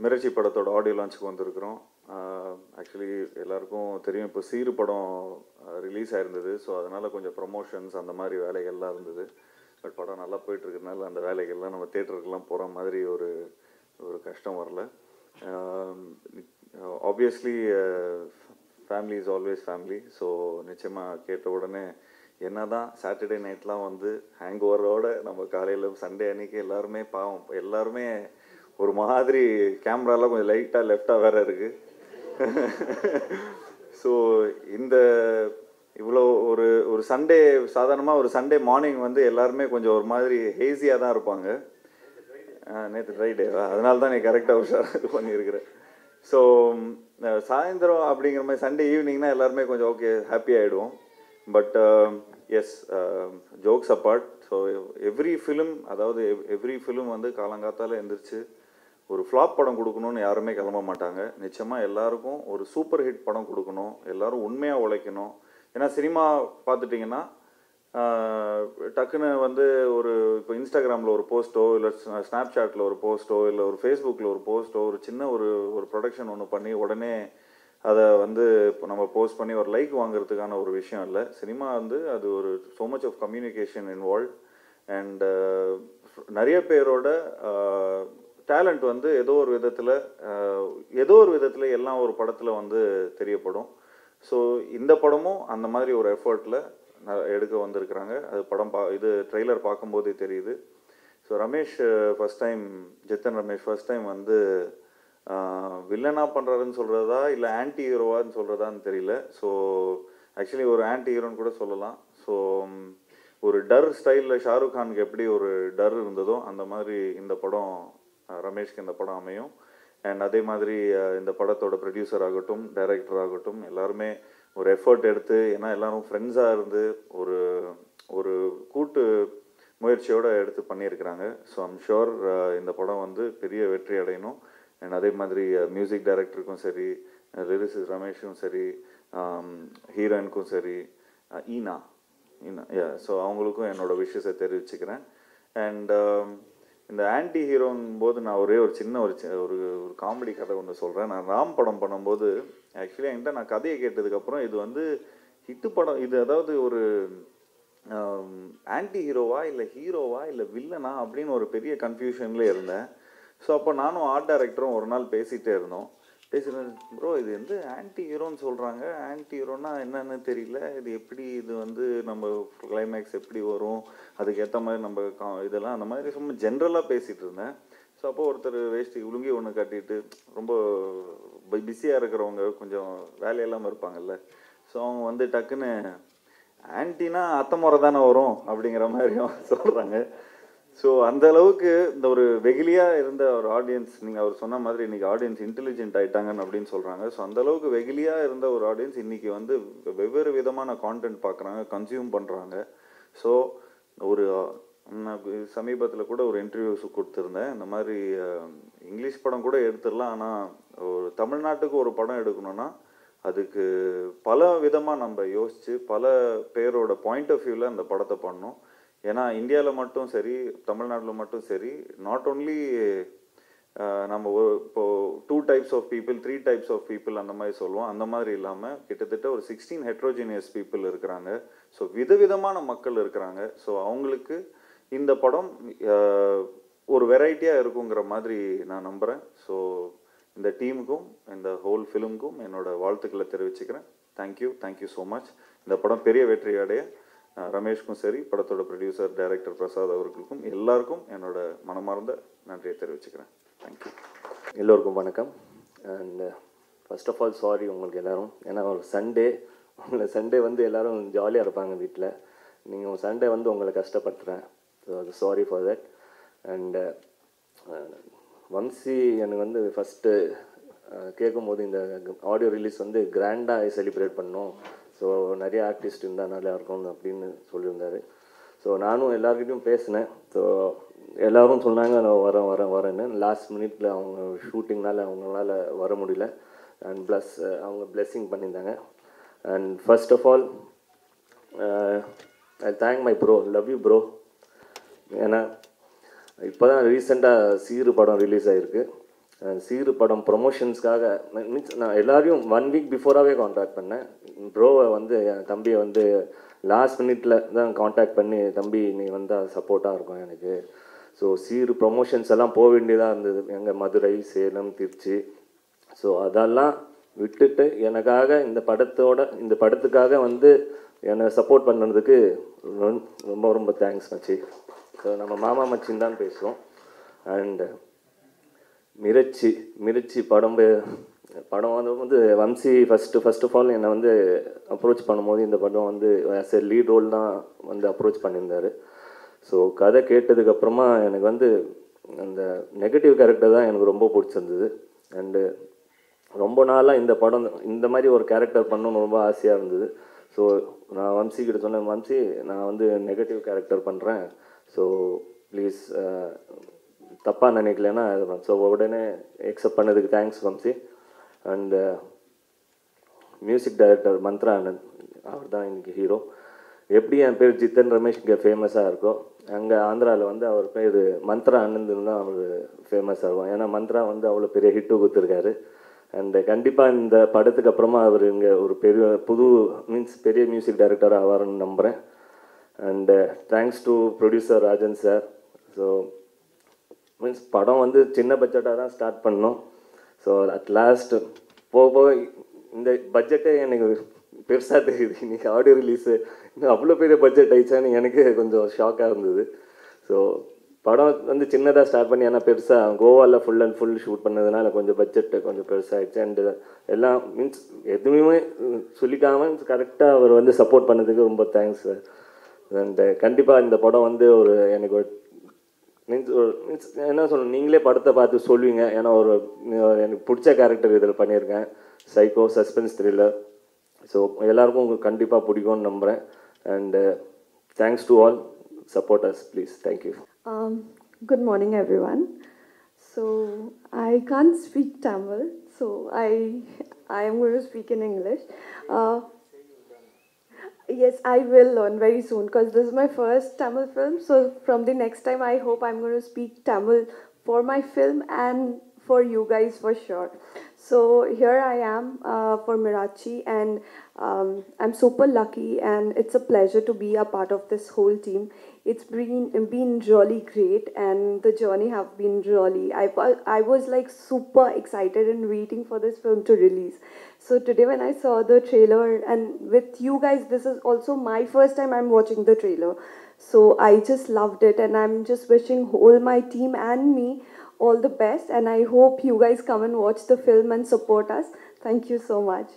மிரட்சி படத்தோட ஆடியோ லான்ச்சுக்கு வந்திருக்கிறோம். ஆக்சுவலி எல்லாருக்கும் தெரியும், இப்போ சீரு படம் ரிலீஸ் ஆயிருந்தது. ஸோ அதனால் கொஞ்சம் ப்ரமோஷன்ஸ் அந்த மாதிரி வேலைகள்லாம் இருந்தது. பட் படம் நல்லா போயிட்டுருக்கனால அந்த வேலைகள்லாம் நம்ம தேட்டருக்கெல்லாம் போகிற மாதிரி ஒரு கஷ்டம் வரல. Obviously family is always family. So நிச்சயமாக கேட்ட உடனே என்ன தான் சாட்டர்டே நைட்லாம் வந்து ஹேங் ஓவரோடு நம்ம காலையில் சண்டே அன்றைக்கி எல்லாருமே பாவம், எல்லாருமே ஒரு மாதிரி கேமராலாம் கொஞ்சம் லைட்டாக லெஃப்டாக வேறு இருக்குது. ஸோ இந்த இவ்வளோ ஒரு சண்டே, சாதாரணமாக ஒரு சண்டே மார்னிங் வந்து எல்லாருமே கொஞ்சம் ஒரு மாதிரி ஹேஸியாக தான் இருப்பாங்க. நேற்று ஃப்ரைடேவா, அதனால தான் நீ கரெக்டாக உஷாராக இது பண்ணியிருக்கிறேன். ஸோ சாயந்தரம் அப்படிங்கிற மாதிரி சண்டே ஈவினிங்னா எல்லாருமே கொஞ்சம் ஓகே ஹாப்பி ஆகிடுவோம். But yes, jokes apart, so every film, அதாவது எவ்ரி ஃபிலிம் வந்து காலங்காத்தால் எழுந்திரிச்சு ஒரு ஃப்ளாப் படம் கொடுக்கணும்னு யாருமே கிளம்ப மாட்டாங்க. நிச்சயமாக எல்லாருக்கும் ஒரு சூப்பர் ஹிட் படம் கொடுக்கணும், எல்லோரும் உண்மையாக உழைக்கணும். ஏன்னா சினிமா பார்த்துட்டிங்கன்னா டக்குன்னு வந்து ஒரு இப்போ இன்ஸ்டாகிராமில் ஒரு போஸ்ட்டோ, இல்லை ஸ்னாப்சாட்டில் ஒரு போஸ்ட்டோ, இல்லை ஒரு ஃபேஸ்புக்கில் ஒரு போஸ்ட்டோ, ஒரு சின்ன ஒரு ப்ரொடக்ஷன் ஒன்று பண்ணி உடனே அதை வந்து இப்போ நம்ம போஸ்ட் பண்ணி ஒரு லைக் வாங்குறதுக்கான ஒரு விஷயம் இல்லை. சினிமா வந்து அது ஒரு so much of communication involve. And நிறைய பேரோட டேலண்ட் வந்து ஏதோ ஒரு விதத்தில் எல்லாம் ஒரு படத்தில் வந்து தெரியப்படும். ஸோ இந்த படமும் அந்த மாதிரி ஒரு எஃபர்ட்டில் எடுக்க வந்திருக்கிறாங்க. அது படம் இது ட்ரெய்லர் பார்க்கும்போதே தெரியுது. So Ramesh first time, Jitan Ramesh first time வந்து வில்லனாக பண்ணுறாருன்னு சொல்கிறதா இல்லை ஆன்டி ஹீரோவான்னு சொல்கிறதான்னு தெரியல. ஸோ ஆக்சுவலி ஒரு ஆன்டி ஹீரோன்னு கூட சொல்லலாம். ஸோ ஒரு டர் ஸ்டைலில் ஷாருக் கானுக்கு எப்படி ஒரு டர் இருந்ததோ அந்த மாதிரி இந்த படம் ரமேஷ்க்கு இந்த படம் அமையும். அண்ட் அதே மாதிரி இந்த படத்தோட ப்ரொடியூசர் ஆகட்டும், டைரக்டர் ஆகட்டும், எல்லாருமே ஒரு எஃபர்ட் எடுத்து, ஏன்னா எல்லோரும் ஃப்ரெண்ட்ஸாக இருந்து ஒரு கூட்டு முயற்சியோடு எடுத்து பண்ணியிருக்கிறாங்க. ஸோ ஐம் ஷுர் இந்த படம் வந்து பெரிய வெற்றி அடையணும். அண்ட் அதே மாதிரி மியூசிக் டைரக்டருக்கும் சரி, லிரிசிஸ்ட் ரமேஷும் சரி, ஹீரோயினுக்கும் சரி, ஈனா ஸோ அவங்களுக்கும் என்னோடய விஷஸை தெரிவிச்சுக்கிறேன். அண்ட் இந்த ஆன்டி ஹீரோன் போது நான் ஒரே ஒரு சின்ன ஒரு காமெடி கதை ஒன்று சொல்கிறேன். நான் ராம் படம் பண்ணும்போது ஆக்சுவலி என்கிட்ட நான் கதையை கேட்டதுக்கப்புறம் இது வந்து ஹிட்டு படம், இது அதாவது ஒரு ஆன்டி ஹீரோவா இல்லை ஹீரோவா இல்லை வில்லனா அப்படின்னு ஒரு பெரிய கன்ஃபியூஷன்லேயே இருந்தேன். ஸோ அப்போ நானும் ஆர்ட் டைரக்டரும் ஒரு நாள் பேசிகிட்டே இருந்தோம். ப்ரோ இது வந்து ஆன்டி ஹீரோன்னு சொல்கிறாங்க, ஆன்டி ஹீரோனா என்னன்னு தெரியல, இது எப்படி, இது வந்து நம்ம கிளைமேக்ஸ் எப்படி வரும், அதுக்கேற்ற மாதிரி நம்ம இதெல்லாம் அந்த மாதிரி சும்மா ஜென்ரலாக பேசிகிட்டு இருந்தேன். ஸோ அப்போது ஒருத்தர் வேஷ்டி உலுங்கி ஒன்று கட்டிட்டு ரொம்ப பிஸியாக இருக்கிறவங்க, கொஞ்சம் வேலையெல்லாமல் இருப்பாங்கல்ல, ஸோ அவங்க வந்து டக்குன்னு ஆன்டினா அத்தை முறை தானே வரும் அப்படிங்கிற மாதிரியும் சொல்கிறாங்க. ஸோ அந்த அளவுக்கு இந்த ஒரு வெகுலியாக இருந்த ஒரு ஆடியன்ஸ், நீங்கள் அவர் சொன்ன மாதிரி இன்றைக்கி ஆடியன்ஸ் இன்டெலிஜென்ட் ஆகிட்டாங்கன்னு அப்படின்னு சொல்கிறாங்க. ஸோ அந்தளவுக்கு வெகுலியாக இருந்த ஒரு ஆடியன்ஸ் இன்றைக்கி வந்து வெவ்வேறு விதமான கான்டென்ட் பார்க்குறாங்க, கன்சியூம் பண்ணுறாங்க. ஸோ ஒரு நான் சமீபத்தில் கூட ஒரு இன்டர்வியூஸ் கொடுத்துருந்தேன். இந்த மாதிரி இங்கிலீஷ் படம் கூட எடுத்துடலாம், ஆனால் ஒரு தமிழ்நாட்டுக்கு ஒரு படம் எடுக்கணும்னா அதுக்கு பல விதமாக நம்ம யோசித்து பல பேரோட பாயிண்ட் ஆஃப் வியூவில் அந்த படத்தை பண்ணணும். ஏன்னா இந்தியாவில் மட்டும் சரி, தமிழ்நாட்டில் மட்டும் சரி, நாட் ஓன்லி நம்ம இப்போது 2 types of people, 3 types of people அந்த மாதிரி சொல்லுவோம். அந்த மாதிரி இல்லாமல் கிட்டத்தட்ட ஒரு 16 ஹெட்ரோஜினியஸ் பீப்புள் இருக்கிறாங்க. ஸோ விதவிதமான மக்கள் இருக்கிறாங்க. ஸோ அவங்களுக்கு இந்த படம் ஒரு வெரைட்டியாக இருக்குங்கிற மாதிரி நான் நம்புகிறேன். ஸோ இந்த டீமுக்கும் இந்த ஹோல் ஃபிலிமுக்கும் என்னோடய வாழ்த்துக்களை தெரிவிச்சுக்கிறேன். Thank you so much. இந்த படம் பெரிய வெற்றி அடைய ரமேஷ்க்கும் சரி, படத்தோட ப்ரொடியூசர் டைரக்டர் பிரசாத் அவர்களுக்கும் எல்லாருக்கும் என்னோட மனமார்ந்த நன்றியை தெரிவிச்சுக்கிறேன். தேங்க்யூ. எல்லோருக்கும் வணக்கம். And first of all sorry உங்களுக்கு எல்லோரும், ஏன்னா ஒரு சண்டே வந்து எல்லோரும் ஜாலியாக இருப்பாங்க வீட்டில், நீங்கள் சண்டே வந்து உங்களை கஷ்டப்படுத்துகிறேன். ஸோ அது sorry for that. And Vamsi எனக்கு வந்து ஃபஸ்ட்டு கேட்கும்போது இந்த ஆடியோ ரிலீஸ் வந்து கிராண்டாக செலிப்ரேட் பண்ணோம், ஸோ நிறைய ஆர்டிஸ்ட் இருந்தால் நல்லா இருக்கும் அப்படின்னு சொல்லியிருந்தார். ஸோ நானும் எல்லாருக்கிட்டையும் பேசினேன். ஸோ எல்லோரும் சொன்னாங்க நான் வரேன்னு. லாஸ்ட் மினிட்ல அவங்க ஷூட்டிங்னால அவங்களால வர முடியல. அண்ட் ப்ளஸ் அவங்க பிளெஸ்ஸிங் பண்ணியிருந்தாங்க. And first of all I thank my bro, love you bro. ஏன்னா இப்போ தான் ரீசெண்டாக சீரு படம் ரிலீஸ் ஆகிருக்கு. சீரு படம் ப்ரொமோஷன்ஸ்க்காக மீன்ஸ் நான் எல்லாரையும் 1 வீக் பிஃபோராகவே காண்டாக்ட் பண்ணேன். ப்ரோவை வந்து என் தம்பியை வந்து லாஸ்ட் மினிட்ல தான் காண்டாக்ட் பண்ணி, தம்பி நீ வந்தால் சப்போர்ட்டாக இருக்கும் எனக்கு. ஸோ சீரு ப்ரொமோஷன்ஸ் எல்லாம் போக வேண்டியதாக இருந்தது, எங்கள் மதுரை, சேலம், திருச்சி. ஸோ அதெல்லாம் விட்டுட்டு எனக்காக இந்த படத்துக்காக வந்து என்னை சப்போர்ட் பண்ணுறதுக்கு ரொம்ப ரொம்ப தேங்க்ஸ் மச்சி. ஸோ நம்ம மாமா மச்சின்னு தான் பேசுவோம். அண்ட் மிரட்சி படம் வந்து வம்சி ஃபர்ஸ்ட் ஆஃப் ஆல் என்னை வந்து அப்ரோச் பண்ணும்போது இந்த படம் வந்து ஆஸ் எ லீட் ரோல் தான் வந்து அப்ரோச் பண்ணியிருந்தார். ஸோ கதை கேட்டதுக்கப்புறமா எனக்கு வந்து அந்த நெகட்டிவ் கேரக்டர் தான் எனக்கு ரொம்ப பிடிச்சிருந்தது. அண்டு ரொம்ப நாளாக இந்த மாதிரி ஒரு கேரக்டர் பண்ணணும்னு ரொம்ப ஆசையாக இருந்தது. ஸோ நான் வம்சிக்கிட்ட சொன்னேன், வம்சி நான் வந்து நெகட்டிவ் கேரக்டர் பண்ணுறேன், ஸோ ப்ளீஸ் தப்பாக நினைக்கலன்னா. ஸோ உடனே அக்செப்ட் பண்ணதுக்கு thanks Vamsi. And music director Mantra Anand, அவர் தான் இன்றைக்கி ஹீரோ. எப்படி என் பேர் ஜித்தன் ரமேஷ் இங்கே ஃபேமஸாக இருக்கோ, அங்கே ஆந்திராவில் வந்து அவர் பேர் மந்த்ரா ஆனந்த்னு தான் அவர் ஃபேமஸாக இருக்கும். ஏன்னா மந்த்ரா வந்து அவ்வளோ பெரிய ஹிட்டு கொடுத்துருக்காரு. அண்டு கண்டிப்பாக இந்த படத்துக்கு அப்புறமா அவர் இங்கே ஒரு பெரிய மியூசிக் டைரக்டராக ஆவார்னு நம்புகிறேன். And thanks to producer Rajan sir. So means படம் வந்து சின்ன பட்ஜெட்டாக தான் ஸ்டார்ட் பண்ணோம். ஸோ அட் லாஸ்ட் போக இந்த பட்ஜெட்டே எனக்கு பெருசாக தெரியுது. இன்றைக்கி ஆடியோ ரிலீஸு இன்னும் அவ்வளோ பெரிய பட்ஜெட் ஆயிடுச்சான்னு எனக்கு கொஞ்சம் ஷாக்காக இருந்தது. ஸோ படம் வந்து சின்னதாக ஸ்டார்ட் பண்ணி, ஏன்னா பெருசாக கோவாவில் ஃபுல் அண்ட் ஃபுல் ஷூட் பண்ணதுனால கொஞ்சம் பட்ஜெட்டு கொஞ்சம் பெருசாகிடுச்சு. அண்டு எல்லாம் மீன்ஸ் எதுவுமே சொல்லிக்காமல் கரெக்டாக அவர் வந்து சப்போர்ட் பண்ணதுக்கு ரொம்ப தேங்க்ஸ் சார். அண்டு கண்டிப்பாக இந்த படம் வந்து எனக்கு மீன்ஸ் என்ன சொல்லணும், நீங்களே படத்தை பார்த்து சொல்லுவீங்க. ஏன்னா எனக்கு பிடிச்ச கேரக்டர் இதில் பண்ணியிருக்கேன், சைக்கோ சஸ்பென்ஸ் த்ரில்லர். ஸோ எல்லாருக்கும் உங்களுக்கு கண்டிப்பாக பிடிக்கும்னு நம்புகிறேன். And thanks to all supporters, please. Thank you. Good morning, everyone. So I can't speak Tamil, so I am going to speak in English. Yes, I will learn very soon because this is my first Tamil film. So from the next time, I hope I'm going to speak Tamil for my film and for you guys for sure. So here I am for Mirachi, and I'm super lucky, and it's a pleasure to be a part of this whole team. It's been really great, and the journey have been really. I was like super excited and waiting for this film to release. So today when I saw the trailer, and with you guys, this is also my first time I'm watching the trailer. So I just loved it, and I'm just wishing all my team and me all the best, and I hope you guys come and watch the film and support us. Thank you so much.